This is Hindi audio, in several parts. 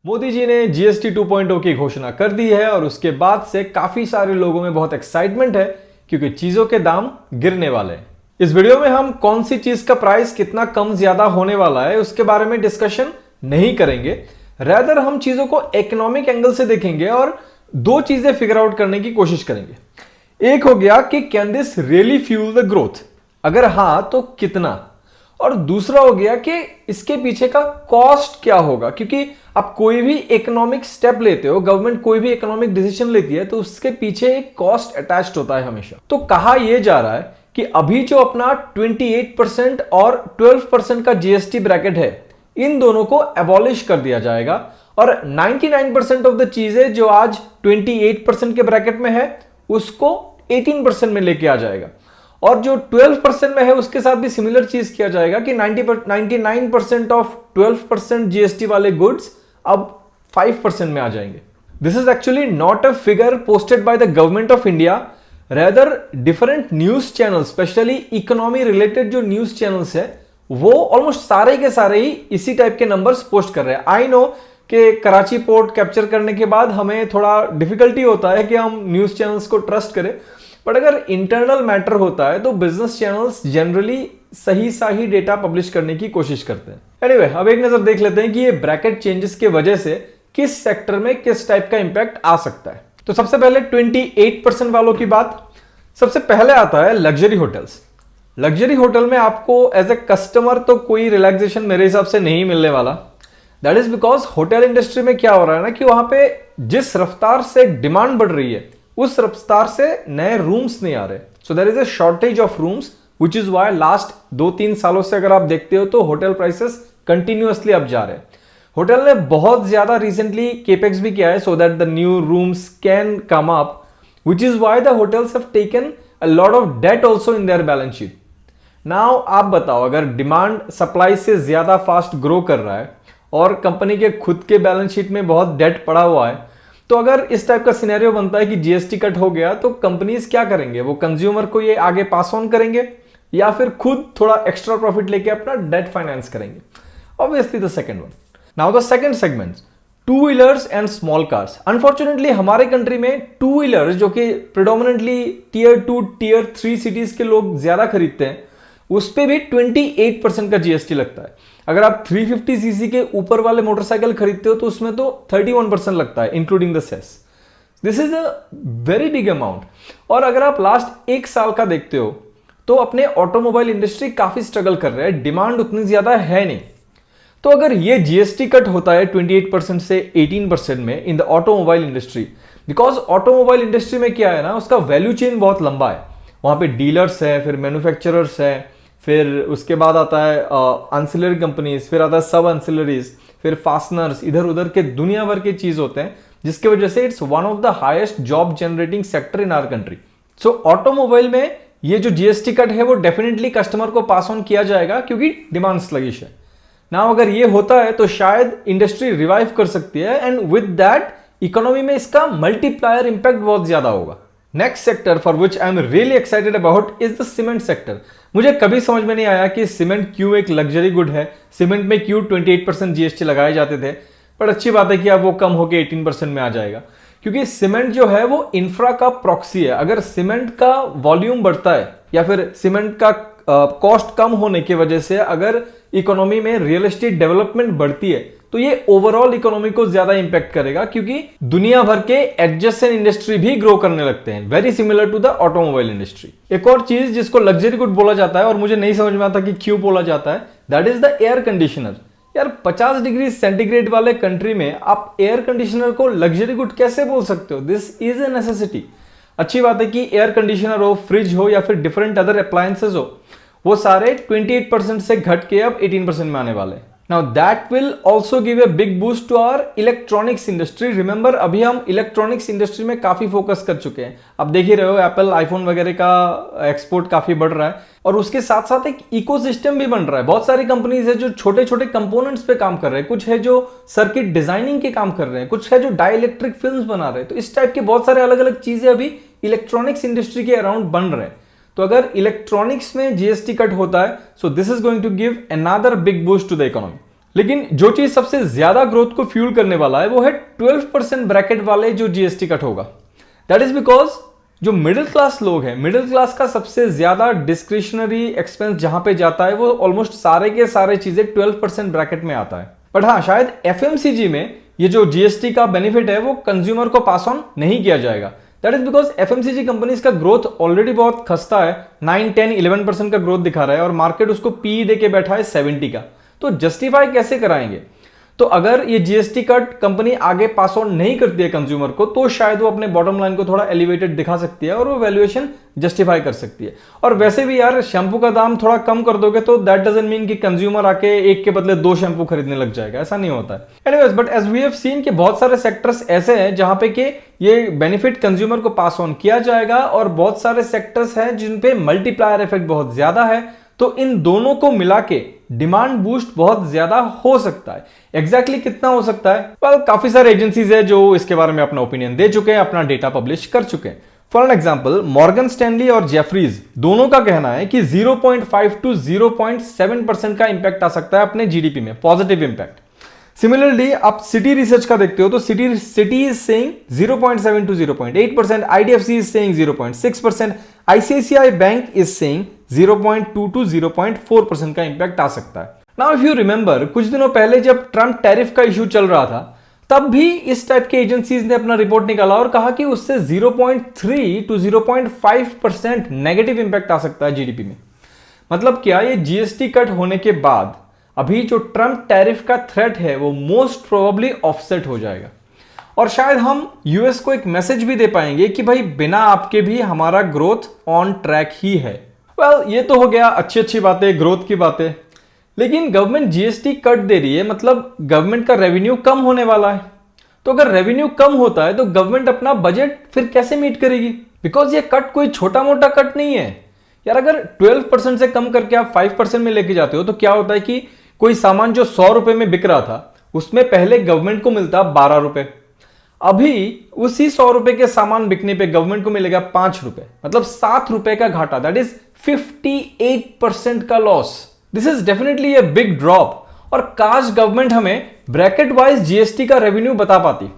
मोदी जी ने जीएसटी 2.0 की घोषणा कर दी है और उसके बाद से काफी सारे लोगों में बहुत एक्साइटमेंट है क्योंकि चीजों के दाम गिरने वाले हैं। इस वीडियो में हम कौन सी चीज का प्राइस कितना कम ज्यादा होने वाला है उसके बारे में डिस्कशन नहीं करेंगे। रैदर हम चीजों को इकोनॉमिक एंगल से देखेंगे और दो चीजें फिगर आउट करने की कोशिश करेंगे। एक हो गया कि can this really fuel the growth, अगर हां तो कितना, और दूसरा हो गया कि इसके पीछे का कॉस्ट क्या होगा, क्योंकि आप कोई भी इकोनॉमिक स्टेप लेते हो, गवर्नमेंट कोई भी इकोनॉमिक डिसीजन लेती है तो उसके पीछे एक कॉस्ट अटैच्ड होता है हमेशा। तो कहा यह जा रहा है कि अभी जो अपना 28% और 12% का जीएसटी ब्रैकेट है, इन दोनों को एबॉलिश कर दिया जाएगा और 99% ऑफ द चीजें जो आज 28% के ब्रैकेट में है उसको 18% में लेके आ जाएगा, और जो 12% में है उसके साथ भी सिमिलर चीज किया जाएगा कि 99% ऑफ 12% जीएसटी वाले गुड्स अब 5% में आ जाएंगे। This is actually not a figure posted by the government of India, rather different news channel, specially economy related जो न्यूज चैनल्स है वो ऑलमोस्ट सारे के सारे ही इसी टाइप के नंबर्स पोस्ट कर रहे हैं। आई नो कि कराची पोर्ट कैप्चर करने के बाद हमें थोड़ा डिफिकल्टी होता है कि हम न्यूज चैनल्स को ट्रस्ट करें, बट अगर इंटरनल मैटर होता है तो बिजनेस चैनल्स जनरली सही डेटा पब्लिश करने की कोशिश करते हैं। एनीवे, अब एक नजर देख लेते हैं कि ये ब्रैकेट चेंजेस के वजह से किस सेक्टर में किस टाइप का इंपैक्ट आ सकता है। तो सबसे पहले 28% वालों की बात। सबसे पहले आता है लग्जरी होटल्स। लग्जरी होटल में आपको एज ए कस्टमर तो कोई रिलैक्सेशन मेरे हिसाब से नहीं मिलने वाला। That is because hotel industry में क्या हो रहा है ना कि वहां पे जिस रफ्तार से डिमांड बढ़ रही है उस रफ्तार से नए रूम्स नहीं आ रहे। So there is a shortage of rooms which is why last 2-3 सालों से अगर आप देखते हो तो होटल प्राइसेस कंटिन्यूअसली अप जा रहे हैं। होटल ने बहुत ज्यादा रिसेंटली केपेक्स भी किया है so that the new rooms can come up, which is why the hotels have taken a lot of debt also in their balance sheet. Now आप बताओ, अगर डिमांड सप्लाई से ज्यादा फास्ट ग्रो कर रहा है और कंपनी के खुद के बैलेंस शीट में बहुत डेट पड़ा हुआ है, तो अगर इस टाइप का सिनेरियो बनता है कि जीएसटी कट हो गया तो कंपनीज क्या करेंगे? वो कंज्यूमर को ये आगे पास ऑन करेंगे या फिर खुद थोड़ा एक्स्ट्रा प्रॉफिट लेके अपना डेट फाइनेंस करेंगे? Obviously the second one. Now the second segment, two wheelers and small cars. Unfortunately हमारे कंट्री में टू व्हीलर्स जो कि प्रिडोमिनेटली टीयर 2 टीयर 3 सिटीज के लोग ज्यादा खरीदते हैं उस पे भी 28% का जीएसटी लगता है। अगर आप 350 सीसी के ऊपर वाले मोटरसाइकिल खरीदते हो तो उसमें तो 31% लगता है including the cess. This is a very big amount. और अगर आप लास्ट 1 साल का देखते हो तो अपने ऑटोमोबाइल इंडस्ट्री काफी स्ट्रगल कर रहा है, डिमांड उतनी ज्यादा है नहीं। तो अगर ये जीएसटी कट होता है 28% से 18% में in the automobile industry, because automobile industry में क्या है ना, उसका वैल्यू चेन बहुत लंबा है। वहां पे डीलर्स है, फिर मैन्युफैक्चरर्स है, फिर उसके बाद आता है एंसिलरी कंपनीज, फिर आता है सब एंसिलरीज, फिर फास्टनर्स, इधर उधर के दुनिया भर के चीज होते हैं, जिसकी वजह से it's one of the highest job generating sector in our country. So automobile में ये जो जीएसटी कट है वो डेफिनेटली कस्टमर को पास ऑन किया जाएगा क्योंकि डिमांड स्लगिश है। नाउ अगर ये होता है तो शायद इंडस्ट्री रिवाइव कर सकती है एंड विद दैट इकोनॉमी में इसका मल्टीप्लायर इंपैक्ट बहुत ज्यादा होगा। Next sector for which I am really excited about is the cement sector. मुझे कभी समझ में नहीं आया कि सीमेंट क्यों एक लग्जरी गुड है, सीमेंट में क्यों 28% जीएसटी लगाए जाते थे, पर अच्छी बात है कि अब वो कम होकर 18% में आ जाएगा, क्योंकि सीमेंट जो है वो इंफ्रा का प्रॉक्सी है। अगर सीमेंट का वॉल्यूम बढ़ता है या फिर सीमेंट का कॉस्ट कम होने की वजह से अगर इकोनॉमी में रियल एस्टेट डेवलपमेंट बढ़ती है तो ये ओवरऑल इकोनॉमी को ज्यादा इंपैक्ट करेगा, क्योंकि दुनिया भर के एडजेसेंट इंडस्ट्री भी ग्रो करने लगते हैं, very similar to the automobile industry. एक और चीज जिसको लग्जरी गुड बोला जाता है और मुझे नहीं समझ में आता कि क्यों बोला जाता है, that is the air conditioner. यार 50 डिग्री सेंटीग्रेड वाले कंट्री में आप एयर कंडीशनर को लग्जरी गुड कैसे बोल सकते हो? This is a necessity. अच्छी बात है कि एयर कंडीशनर हो, फ्रिज हो या फिर डिफरेंट अदर अप्लायंसेस हो, वो सारे 28% से घट के अब 18% में आने वाले हैं। Now that will also give a big boost to our electronics industry. Remember, अभी हम इलेक्ट्रॉनिक्स इंडस्ट्री में काफी फोकस कर चुके हैं। अब देख ही रहे हो एप्पल आईफोन वगैरह का एक्सपोर्ट काफी बढ़ रहा है और उसके साथ साथ एक इकोसिस्टम भी बन रहा है। बहुत सारी कंपनीज है जो छोटे छोटे कंपोनेंट्स पे काम कर रहे हैं, कुछ है जो सर्किट डिजाइनिंग के काम कर रहे हैं, कुछ है जो डाई इलेक्ट्रिक फिल्म बना रहे हैं। तो इस टाइप के बहुत सारे अलग अलग चीजें अभी इलेक्ट्रॉनिक्स इंडस्ट्री के अराउंड बन रहे हैं। तो अगर इलेक्ट्रॉनिक्स में जीएसटी कट होता है so this is going to give another big boost to the economy. लेकिन जो चीज सबसे ज्यादा ग्रोथ को फ्यूल करने वाला है वो है 12% ब्रैकेट वाले जो जीएसटी कट होगा। दैट इज बिकॉज जो मिडिल क्लास लोग हैं, मिडिल क्लास का सबसे ज्यादा डिस्क्रिशनरी एक्सपेंस जहां पे जाता है वो ऑलमोस्ट सारे के सारे चीजें 12% ब्रैकेट में आता है। बट हाँ, शायद एफएमसीजी में ये जो जीएसटी का बेनिफिट है वो कंज्यूमर को पास ऑन नहीं किया जाएगा। That is because FMCG companies का ग्रोथ ऑलरेडी बहुत खस्ता है, 9, 10, 11% का ग्रोथ दिखा रहा है और मार्केट उसको पी दे के बैठा है 70 का। तो जस्टिफाई कैसे कराएंगे? तो अगर ये जीएसटी कट कंपनी आगे पास ऑन नहीं करती है कंज्यूमर को, तो शायद वो अपने बॉटम लाइन को थोड़ा एलिवेटेड दिखा सकती है और वो वैल्यूएशन जस्टिफाई कर सकती है। और वैसे भी यार, शैम्पू का दाम थोड़ा कम कर दोगे तो दैट डजंट मीन कि कंज्यूमर आके एक के बदले 2 शैम्पू खरीदने लग जाएगा, ऐसा नहीं होता है। Anyways, but as we have seen कि बहुत सारे सेक्टर्स ऐसे हैं जहां पे कि ये बेनिफिट कंज्यूमर को पास ऑन किया जाएगा और बहुत सारे सेक्टर्स हैं जिन पे मल्टीप्लायर इफेक्ट बहुत ज्यादा है। तो इन दोनों को मिला के डिमांड बूस्ट बहुत ज्यादा हो सकता है। एग्जैक्टली कितना हो सकता है? काफी सारे एजेंसीज है जो इसके बारे में अपना ओपिनियन दे चुके हैं, अपना डेटा पब्लिश कर चुके हैं। For an example, Morgan Stanley और जेफरीज दोनों का कहना है कि 0.5 to 0.7% का इंपैक्ट आ सकता है अपने जीडीपी में, पॉजिटिव इंपैक्ट। सिमिलरली आप सिटी रिसर्च का देखते हो तो city is saying 0.7 to 0.8%, IDFC is saying 0.6%, ICICI bank is saying 0.2 to 0.4% का इंपैक्ट आ सकता है। नाउ इफ यू रिमेंबर, कुछ दिनों पहले जब ट्रम्प टैरिफ का इशू चल रहा था, तब भी इस टाइप के एजेंसीज ने अपना रिपोर्ट निकाला और कहा कि उससे 0.3 to 0.5% नेगेटिव इंपैक्ट आ सकता है जीडीपी में। मतलब क्या, ये जीएसटी कट होने के बाद अभी जो ट्रम्प टैरिफ का थ्रेट है वो मोस्ट प्रोबेबली ऑफसेट हो जाएगा और शायद हम यूएस को एक मैसेज भी दे पाएंगे कि भाई बिना आपके भी हमारा ग्रोथ ऑन ट्रैक ही है। ये तो हो गया अच्छी अच्छी बातें, ग्रोथ की बातें। लेकिन गवर्नमेंट जीएसटी कट दे रही है, मतलब गवर्नमेंट का रेवेन्यू कम होने वाला है। तो अगर रेवेन्यू कम होता है तो गवर्नमेंट अपना बजट फिर कैसे मीट करेगी? बिकॉज ये कट कोई छोटा मोटा कट नहीं है यार। अगर 12% से कम करके आप 5% में लेके जाते हो तो क्या होता है कि कोई सामान जो 100 रुपए में बिक रहा था उसमें पहले गवर्नमेंट को मिलता 12 रुपए, अभी उसी 100 रुपए के सामान बिकने पे गवर्नमेंट को मिलेगा 5 रुपए, मतलब 7 रुपए का घाटा। दैट इज 58% का loss. This is definitely a big drop. और काश गवर्नमेंट हमें ब्रैकेट वाइज जीएसटी का रेवेन्यू बता पाती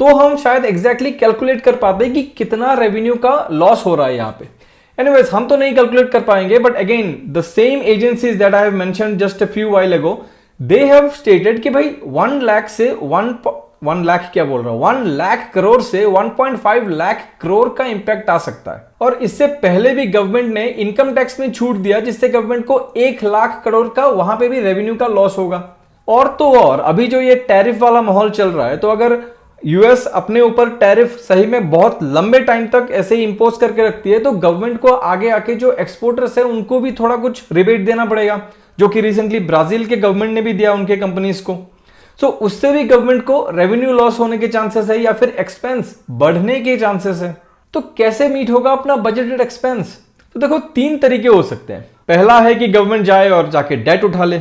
तो हम शायद एग्जैक्टली कैलकुलेट कर पाते कि कितना रेवेन्यू का लॉस हो रहा है यहां पे। एनीवेज, हम तो नहीं कैलकुलेट कर पाएंगे, but again the same agencies that I have mentioned just a few while ago, they have stated कि भाई 1 लाख से 1 लाख क्या बोल रहा हूं, 1 लाख करोड़ से 1.5 लाख करोड़ का इंपैक्ट आ सकता है। और इससे पहले भी गवर्नमेंट ने इनकम टैक्स में छूट दिया जिससे गवर्नमेंट को 1 लाख करोड़ का वहां पे भी रेवेन्यू का लॉस होगा। और तो और अभी जो ये टैरिफ वाला माहौल चल रहा है, तो अगर यूएस अपने ऊपर टैरिफ सही में बहुत लंबे टाइम तक ऐसे ही इंपोज करके रखती है तो गवर्नमेंट को आगे आके जो एक्सपोर्टर्स है उनको भी थोड़ा कुछ रिबेट देना पड़ेगा, जो कि रिसेंटली ब्राजील के गवर्नमेंट ने भी दिया उनके कंपनीज को। सो उससे भी गवर्नमेंट को रेवेन्यू लॉस होने के चांसेस है या फिर एक्सपेंस बढ़ने के चांसेस है। तो कैसे मीट होगा अपना बजटेड एक्सपेंस? तो देखो 3 तरीके हो सकते हैं। पहला है कि गवर्नमेंट जाए और जाके डेट उठा ले।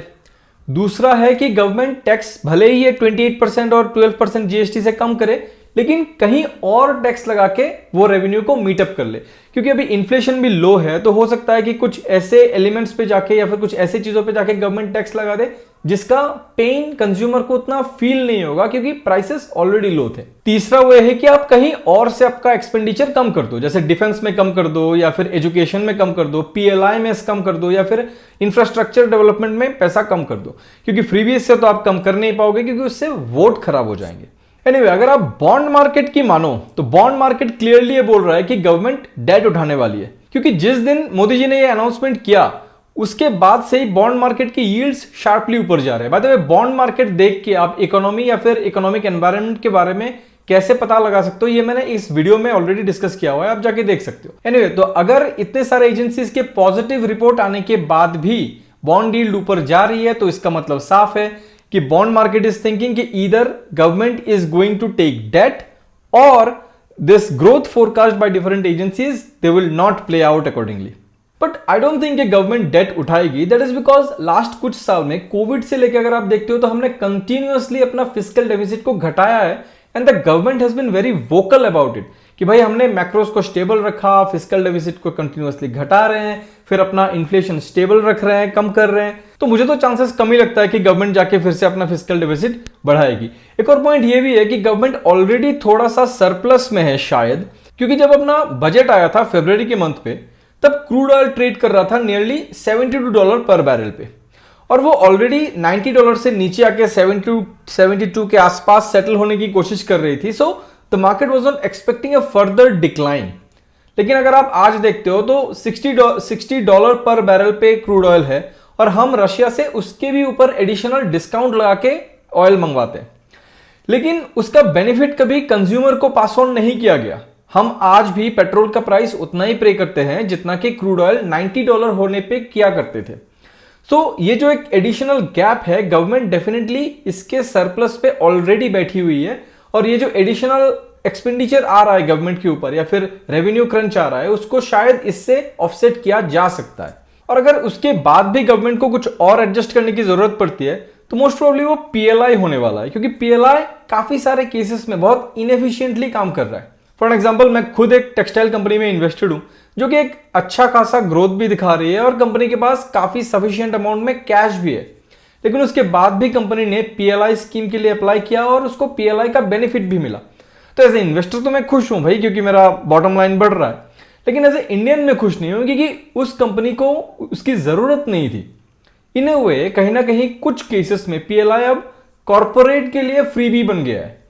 दूसरा है कि गवर्नमेंट टैक्स भले ही ये 28% और 12% जीएसटी से कम करे, लेकिन कहीं और टैक्स लगा के वो रेवेन्यू को मीटअप कर ले। क्योंकि अभी इन्फ्लेशन भी लो है तो हो सकता है कि कुछ ऐसे एलिमेंट्स पे जाके या फिर कुछ ऐसी चीजों पे जाके गवर्नमेंट टैक्स लगा दे जिसका पेन कंज्यूमर को उतना फील नहीं होगा क्योंकि प्राइसेस ऑलरेडी लो थे। तीसरा वो है कि आप कहीं और से आपका एक्सपेंडिचर कम कर दो, जैसे डिफेंस में कम कर दो या फिर एजुकेशन में कम कर दो, पीएलआई में कम कर दो या फिर इंफ्रास्ट्रक्चर डेवलपमेंट में पैसा कम कर दो। क्योंकि फ्रीबीज से तो आप कम कर नहीं पाओगे क्योंकि उससे वोट खराब हो जाएंगे। एनीवे, अगर आप बॉन्ड मार्केट की मानो तो बॉन्ड मार्केट क्लियरली ये बोल रहा है कि गवर्नमेंट डेट उठाने वाली है। क्योंकि जिस दिन मोदी जी ने ये अनाउंसमेंट किया उसके बाद से ही बॉन्ड मार्केट की यील्ड्स शार्पली ऊपर जा रहे हैं। By the way, bond market देख के आप इकोनॉमी या फिर इकोनॉमिक एनवायरनमेंट के बारे में कैसे पता लगा सकते हो, ये मैंने इस वीडियो में ऑलरेडी डिस्कस किया हुआ है, आप जाके देख सकते हो। एनीवे, तो अगर इतने सारे एजेंसीज के पॉजिटिव रिपोर्ट आने के बाद भी बॉन्ड यील्ड ऊपर जा रही है तो इसका मतलब साफ है कि बॉन्ड मार्केट इज थिंकिंग कि either government is going to take debt और this growth forecast by different agencies they will not play out accordingly. But I don't think कि गवर्नमेंट डेट उठाएगी। दैट इज बिकॉज लास्ट कुछ साल में कोविड से लेकर अगर आप देखते हो तो हमने कंटिन्यूअसली अपना फिस्कल डेफिसिट को घटाया है and the government has been very vocal about it कि भाई हमने मैक्रोस को स्टेबल रखा, फिस्कल डेफिसिट को कंटिन्यूअसली घटा रहे हैं, फिर अपना इन्फ्लेशन स्टेबल रख रहे हैं, कम कर रहे हैं, तो मुझे तो चांसेस कम ही लगता है कि गवर्नमेंट जाके फिर से अपना फिस्कल डेफिसिट बढ़ाएगी। एक और पॉइंट ये भी है कि गवर्नमेंट ऑलरेडी थोड़ा सा सरप्लस में है शायद, क्योंकि जब अपना बजट आया था फरवरी के मंथ पे, तब क्रूड ऑयल ट्रेड कर रहा था नियरली $72 पर बैरल पे, और वो ऑलरेडी $90 से नीचे आके 72 के आसपास सेटल होने की कोशिश कर रही थी। So the market was not expecting a further decline. लेकिन अगर आप आज देखते हो तो $60 पर बैरल पे क्रूड ऑयल है, और हम रशिया से उसके भी ऊपर एडिशनल डिस्काउंट लगा के ऑयल मंगवाते हैं, लेकिन उसका बेनिफिट कभी कंज्यूमर को पास ऑन नहीं किया गया। हम आज भी पेट्रोल का प्राइस उतना ही पे करते हैं जितना कि क्रूड ऑयल $90 होने पे किया करते थे। सो ये जो एक एडिशनल गैप है, गवर्नमेंट डेफिनेटली इसके सरप्लस पे ऑलरेडी बैठी हुई है, और ये जो एडिशनल एक्सपेंडिचर आ रहा है गवर्नमेंट के ऊपर या फिर रेवेन्यू क्रंच आ रहा है, उसको शायद इससे ऑफसेट किया जा सकता है। और अगर उसके बाद भी गवर्नमेंट को कुछ और एडजस्ट करने की जरूरत पड़ती है तो मोस्ट प्रोबेबली वो पीएलआई होने वाला है, क्योंकि पीएलआई काफी सारे केसेस में बहुत इनएफिशिएंटली काम कर रहा है। फॉर एग्जाम्पल, मैं खुद एक टेक्सटाइल कंपनी में इन्वेस्टेड हूं, जो कि एक अच्छा खासा ग्रोथ भी दिखा रही है और कंपनी के पास काफी सफिशिएंट अमाउंट में कैश भी है, लेकिन उसके बाद भी कंपनी ने पीएलआई स्कीम के लिए अप्लाई किया और उसको पीएलआई का बेनिफिट भी मिला। तो एज ए इन्वेस्टर तो मैं खुश हूं भाई, क्योंकि मेरा बॉटम लाइन बढ़ रहा है, लेकिन एज ए इंडियन में खुश नहीं हूं, क्योंकि उस कंपनी को उसकी जरूरत नहीं थी। इन अ वे कहीं ना कहीं कुछ केसेस में पीएलआई अब कॉर्पोरेट के लिए फ्री भी बन गया है।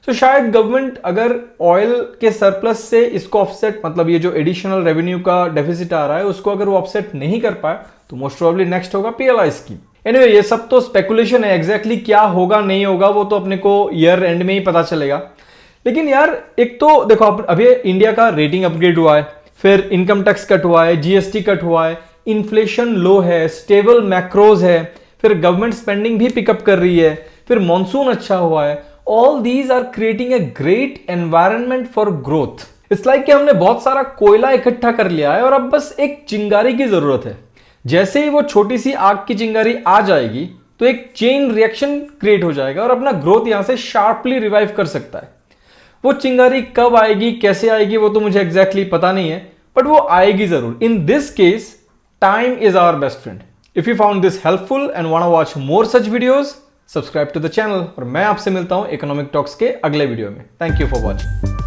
तो शायद गवर्नमेंट अगर ऑयल के सरप्लस से इसको ऑफसेट, मतलब ये जो एडिशनल रेवेन्यू का डेफिसिट आ रहा है, उसको अगर वो ऑफसेट नहीं कर पाए तो मोस्ट प्रोबेबली नेक्स्ट होगा पीएलआई स्कीम। एनीवे, ये सब तो स्पेकुलेशन है, एग्जैक्टली क्या होगा नहीं होगा वो तो अपने को ईयर एंड में ही पता चलेगा। लेकिन यार, एक तो देखो, अभी इंडिया का रेटिंग अपग्रेड हुआ है, फिर इनकम टैक्स कट हुआ है, जीएसटी कट हुआ है, इन्फ्लेशन लो है, स्टेबल मैक्रोज है, फिर गवर्नमेंट स्पेंडिंग भी पिकअप कर रही है, फिर मॉनसून अच्छा हुआ है। All these are creating a great environment for growth. It's like कि हमने बहुत सारा कोयला इकट्ठा कर लिया है और अब बस एक चिंगारी की जरूरत है। जैसे ही वो छोटी सी आग की चिंगारी आ जाएगी तो एक चेन रिएक्शन क्रिएट हो जाएगा और अपना ग्रोथ यहां से शार्पली रिवाइव कर सकता है। वो चिंगारी कब आएगी, कैसे आएगी, वो तो मुझे एग्जैक्टली पता नहीं है, बट वो आएगी जरूर। In this case, time is our best friend. If you found this helpful and want to watch more such videos, subscribe to the channel, और मैं आपसे मिलता हूं इकोनॉमिक टॉक्स के अगले वीडियो में। Thank you for watching.